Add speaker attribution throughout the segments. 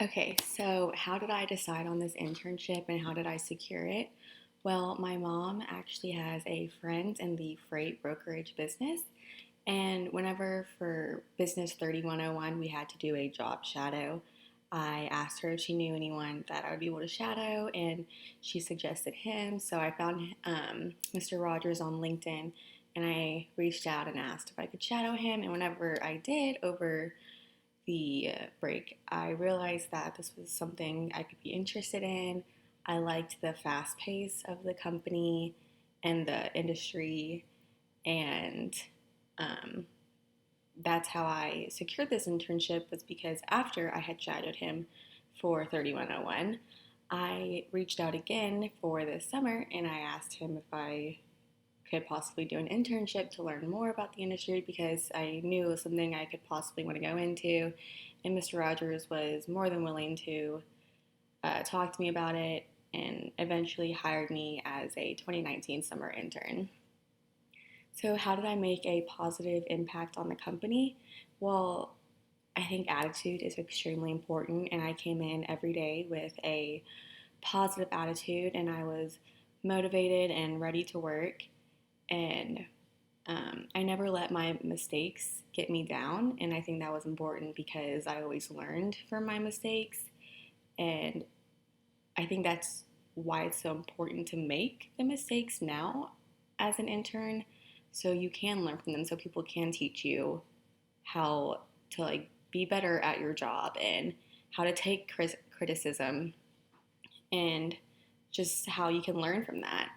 Speaker 1: Okay, so how did I decide on this internship and how did I secure it? Well, my mom actually has a friend in the freight brokerage business. And whenever for Business 3101 we had to do a job shadow, I asked her if she knew anyone that I would be able to shadow, and she suggested him. So I found Mr. Rogers on LinkedIn and I reached out and asked if I could shadow him. And whenever I did over the break, I realized that this was something I could be interested in. I liked the fast pace of the company and the industry, and um, that's how I secured this internship. Was because after I had shadowed him for 3101, I reached out again for this summer and I asked him if I could possibly do an internship to learn more about the industry because I knew it was something I could possibly want to go into. And Mr. Rogers was more than willing to talk to me about it and eventually hired me as a 2019 summer intern. So, how did I make a positive impact on the company? Well, I think attitude is extremely important, and I came in every day with a positive attitude, and I was motivated and ready to work. And I never let my mistakes get me down, and I think that was important because I always learned from my mistakes, and I think that's why it's so important to make the mistakes now as an intern, so you can learn from them, so people can teach you how to be better at your job and how to take criticism and just how you can learn from that.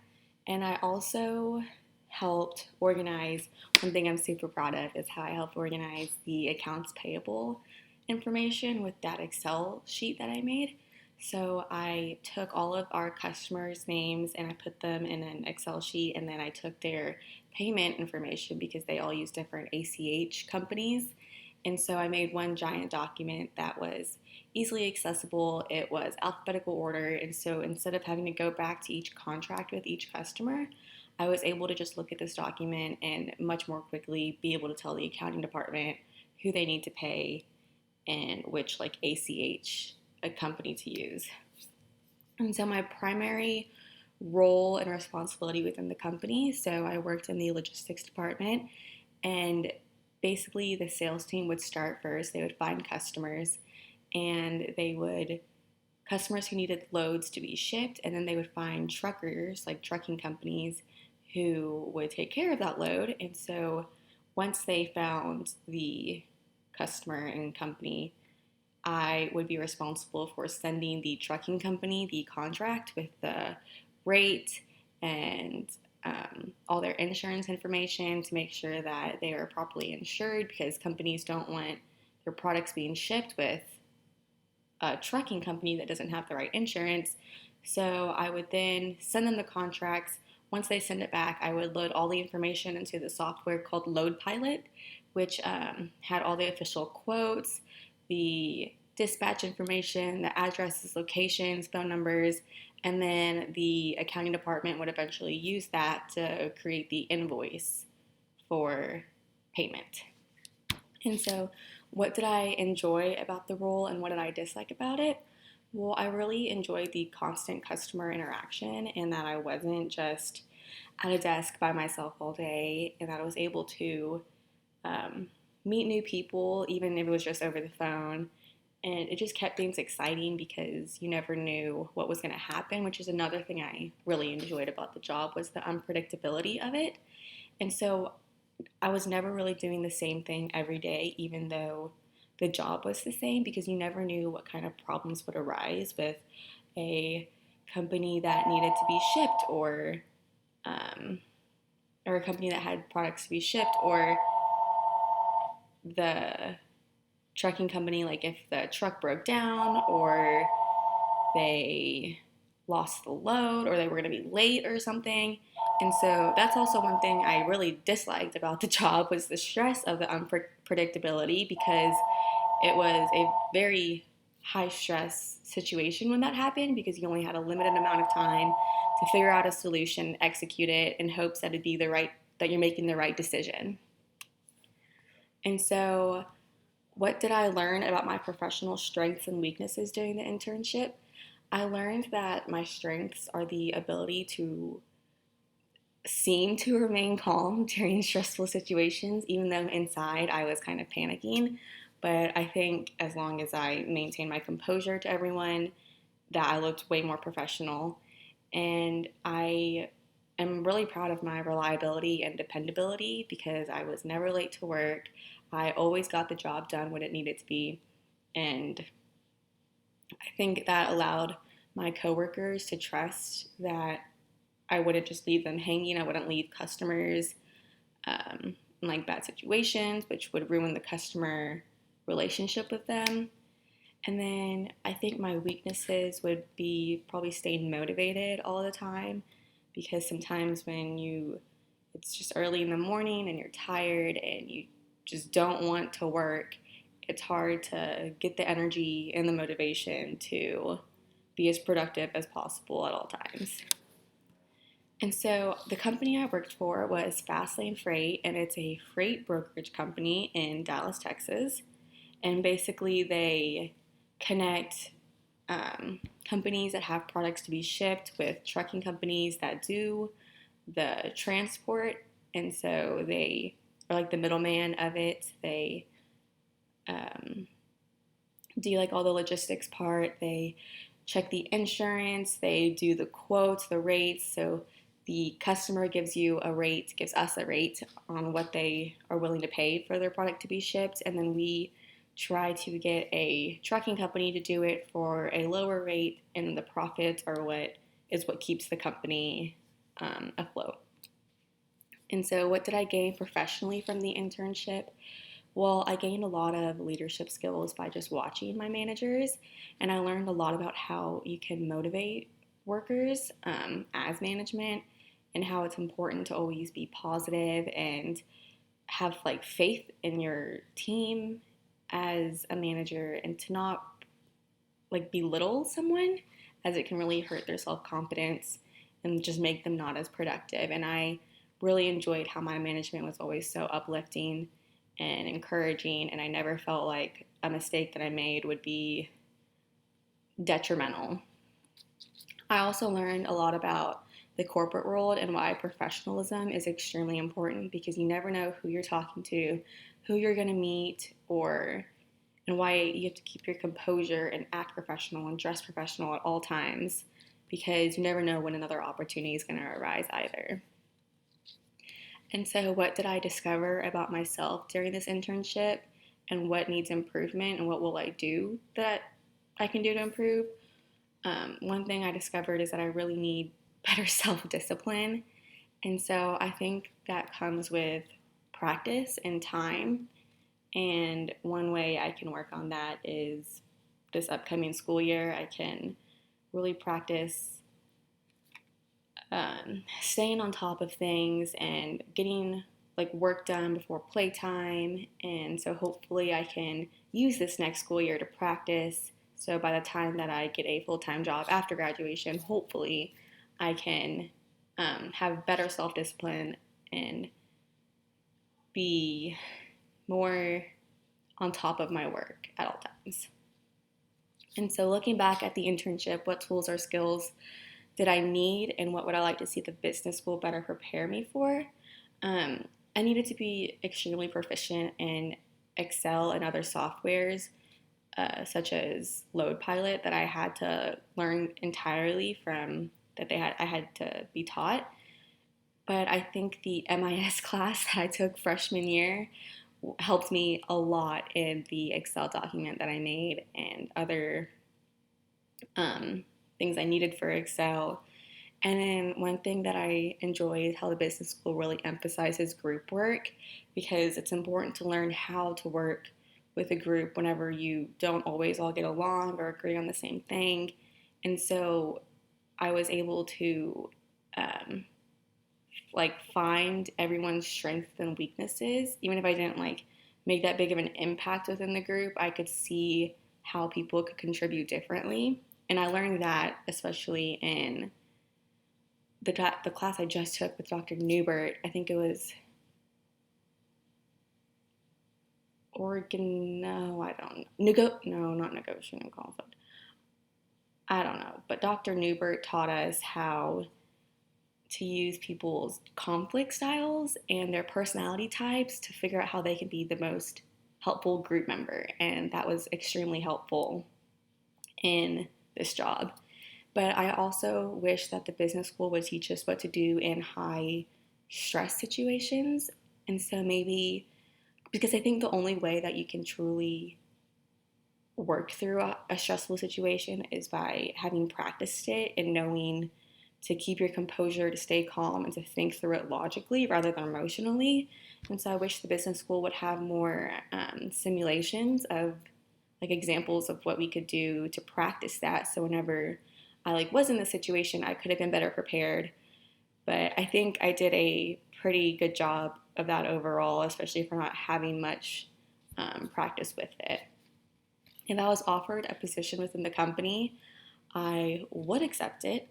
Speaker 1: And I also helped organize, one thing I'm super proud of is how I helped organize the accounts payable information with that Excel sheet that I made. So I took all of our customers' names and I put them in an Excel sheet, and then I took their payment information because they all use different ACH companies. And so I made one giant document that was easily accessible. It was alphabetical order. And so instead of having to go back to each contract with each customer, I was able to just look at this document and much more quickly be able to tell the accounting department who they need to pay and which ACH a company to use. And so my primary role and responsibility within the company, so I worked in the logistics department, and basically the sales team would start first. They would find customers and they would customers who needed loads to be shipped, and then they would find truckers, like trucking companies, who would take care of that load. And so once they found the customer and company, I would be responsible for sending the trucking company the contract with the rate and all their insurance information to make sure that they are properly insured, because companies don't want their products being shipped with a trucking company that doesn't have the right insurance. So I would then send them the contracts. Once they send it back, I would load all the information into the software called Load Pilot, which had all the official quotes, the dispatch information, the addresses, locations, phone numbers, and then the accounting department would eventually use that to create the invoice for payment. And so, what did I enjoy about the role and what did I dislike about it? Well, I really enjoyed the constant customer interaction and that I wasn't just at a desk by myself all day, and that I was able to meet new people, even if it was just over the phone. And it just kept things exciting because you never knew what was going to happen, which is another thing I really enjoyed about the job, was the unpredictability of it. And so I was never really doing the same thing every day, even though the job was the same, because you never knew what kind of problems would arise with a company that needed to be shipped, um, or a company that had products to be shipped, or the trucking company, like if the truck broke down or they lost the load or they were going to be late or something. And so that's also one thing I really disliked about the job, was the stress of the unpredictability, because it was a very high stress situation when that happened, because you only had a limited amount of time to figure out a solution, execute it in hopes that it'd be that you're making the right decision. And so What did I learn about my professional strengths and weaknesses during the internship? I learned that my strengths are the ability to seem to remain calm during stressful situations, even though inside I was kind of panicking. But I think as long as I maintained my composure to everyone, that I looked way more professional. And I am really proud of my reliability and dependability because I was never late to work. I always got the job done when it needed to be. And I think that allowed my coworkers to trust that I wouldn't just leave them hanging. I wouldn't leave customers in like bad situations, which would ruin the customer relationship with them. And then I think my weaknesses would be probably staying motivated all the time because sometimes it's just early in the morning and you're tired and you just don't want to work, it's hard to get the energy and the motivation to be as productive as possible at all times. And so the company I worked for was Fastlane Freight, and it's a freight brokerage company in Dallas, Texas. And basically, they connect companies that have products to be shipped with trucking companies that do the transport. And so they are like the middleman of it. They um, do like all the logistics part. They check the insurance. They do the quotes, the rates. So the customer gives us a rate on what they are willing to pay for their product to be shipped. And then we try to get a trucking company to do it for a lower rate, and the profits are what keeps the company afloat. And so, what did I gain professionally from the internship? Well, I gained a lot of leadership skills by just watching my managers, and I learned a lot about how you can motivate workers as management, and how it's important to always be positive and have like faith in your team as a manager, and to not like belittle someone, as it can really hurt their self-confidence and just make them not as productive. And I really enjoyed how my management was always so uplifting and encouraging, and I never felt like a mistake that I made would be detrimental. I also learned a lot about the corporate world and why professionalism is extremely important, because you never know who you're talking to, who you're going to meet, and why you have to keep your composure and act professional and dress professional at all times, because you never know when another opportunity is going to arise either. And so, what did I discover about myself during this internship, and what needs improvement, and what will I do that I can do to improve? One thing I discovered is that I really need better self discipline. And so I think that comes with practice and time. And one way I can work on that is this upcoming school year. I can really practice staying on top of things and getting like work done before playtime. And so hopefully I can use this next school year to practice. So by the time that I get a full-time job after graduation, hopefully I can have better self-discipline and be more on top of my work at all times. And so looking back at the internship, what tools or skills did I need, and what would I like to see the business school better prepare me for? I needed to be extremely proficient in Excel and other softwares, such as Load Pilot, that I had to learn entirely from I had to be taught. But I think the MIS class that I took freshman year helped me a lot in the Excel document that I made and other things I needed for Excel. And then one thing that I enjoy is how the business school really emphasizes group work, because it's important to learn how to work with a group whenever you don't always all get along or agree on the same thing. And so I was able to find everyone's strengths and weaknesses. Even if I didn't make that big of an impact within the group, I could see how people could contribute differently. And I learned that especially in the class I just took with Dr. Newbert. I think it was no, I don't no, not negotiating conflict. I don't know, but Dr. Newbert taught us how to use people's conflict styles and their personality types to figure out how they can be the most helpful group member. And that was extremely helpful in this job. But I also wish that the business school would teach us what to do in high stress situations. And so maybe, because I think the only way that you can truly work through a stressful situation is by having practiced it and knowing to keep your composure, to stay calm, and to think through it logically rather than emotionally. And so I wish the business school would have more simulations of like examples of what we could do to practice that. So whenever I was in the situation, I could have been better prepared. But I think I did a pretty good job of that overall, especially for not having much practice with it. If I was offered a position within the company, I would accept it,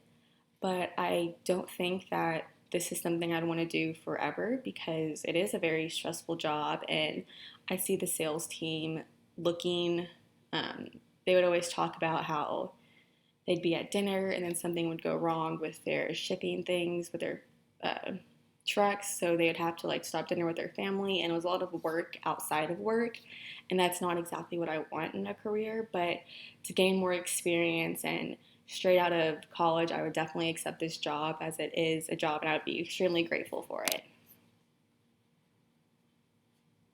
Speaker 1: but I don't think that this is something I'd want to do forever because it is a very stressful job. And I see the sales team looking, um, they would always talk about how they'd be at dinner and then something would go wrong with their shipping things, with their uh, trucks. So they would have to stop dinner with their family. And it was a lot of work outside of work. And that's not exactly what I want in a career, but to gain more experience and straight out of college, I would definitely accept this job as it is a job and I would be extremely grateful for it.